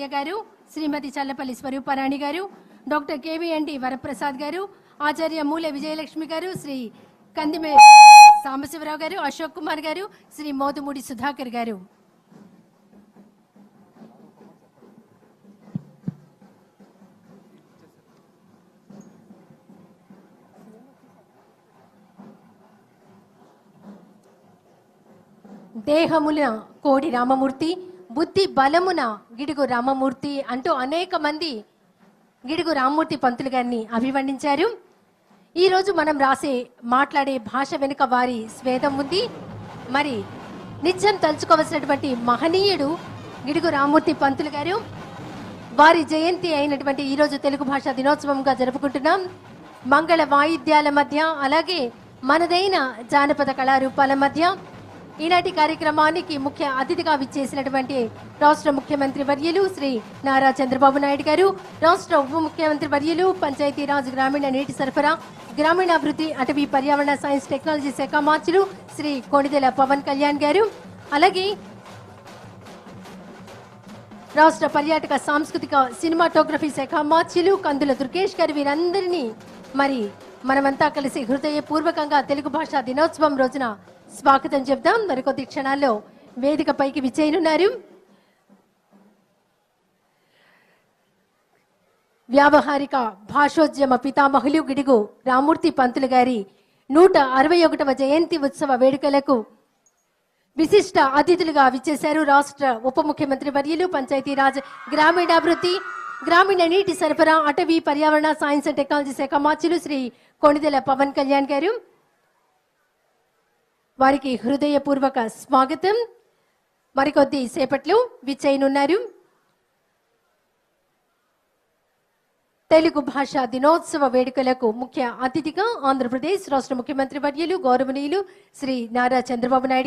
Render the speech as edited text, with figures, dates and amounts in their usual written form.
వెంకయ్య గారు, శ్రీమతి చల్లపల్లి స్వరూపారాణి గారు, doctor KVND Varaprasad గారు, ఆచార్య మూల విజయలక్ష్మి గారు, శ్రీ కందిమే సాంబశివరావు గారు, అశోక్ కుమార్ గారు, శ్రీ మోదుమూడి సుధాకర్ గారు. దేహమున కోడి రామమూర్తి, బుద్ధి బలమున గిడుగు రామమూర్తి అంటూ అనేక మంది గిడుగు రామమూర్తి పంతులు గారిని అభివర్ణించారు. ఈరోజు మనం మాట్లాడే భాష వెనుక వారి స్వేదం ఉంది. మరి నిత్యం తలుచుకోవలసినటువంటి మహనీయుడు గిడుగు రామమూర్తి పంతులు గారు. వారి జయంతి అయినటువంటి ఈరోజు తెలుగు భాషా దినోత్సవంగా జరుపుకుంటున్నాం. మంగళ వాయిద్యాల మధ్య, అలాగే మనదైన జానపద కళారూపాల మధ్య ఈనాటి కార్యక్రమానికి ముఖ్య అతిథిగా విచ్చేసినటువంటి రాష్ట్ర ముఖ్యమంత్రి వర్యులు శ్రీ నారా చంద్రబాబు నాయుడు గారు, రాష్ట్ర ఉప ముఖ్యమంత్రి వర్యులు, పంచాయతీరాజ్, గ్రామీణ నీటి సరఫరా, గ్రామీణాభివృద్ధి, అటవీ, పర్యావరణ, సైన్స్, టెక్నాలజీ శాఖ మార్చులు శ్రీ కొణిదెల పవన్ కళ్యాణ్ గారు, అలాగే రాష్ట్ర పర్యాటక, సాంస్కృతిక, సినిమాటోగ్రఫీ శాఖ మార్చులు కందుల దుర్గేష్ గారు. వీరందరినీ మరి మనమంతా కలిసి హృదయపూర్వకంగా తెలుగు భాషా దినోత్సవం రోజున స్వాగతం చెప్దాం. మరికొద్ది క్షణాల్లో వేదికపైకి విచ్చేయనున్నారు వ్యావహారిక భాషోద్యమ పితామహులు గిడుగు రామమూర్తి పంతులు గారి 161వ జయంతి ఉత్సవ వేడుకలకు విశిష్ట అతిథులుగా విచ్చేశారు రాష్ట్ర ఉప ముఖ్యమంత్రి వర్యులు, పంచాయతీరాజ్, గ్రామీణాభివృద్ధి, గ్రామీణ నీటి సరఫరా, అటవీ, పర్యావరణ, సైన్స్ అండ్ టెక్నాలజీ శాఖ మార్చులు శ్రీ కొణిదెల పవన్ కళ్యాణ్ గారు. వారికి హృదయపూర్వక స్వాగతం. మరికొద్ది సేపట్లో విచ్చేయనున్నారు తెలుగు భాషా దినోత్సవ వేడుకలకు ముఖ్య అతిథిగా ఆంధ్రప్రదేశ్ రాష్ట్ర ముఖ్యమంత్రి వర్యులు గౌరవనీయులు శ్రీ నారా చంద్రబాబు నాయుడు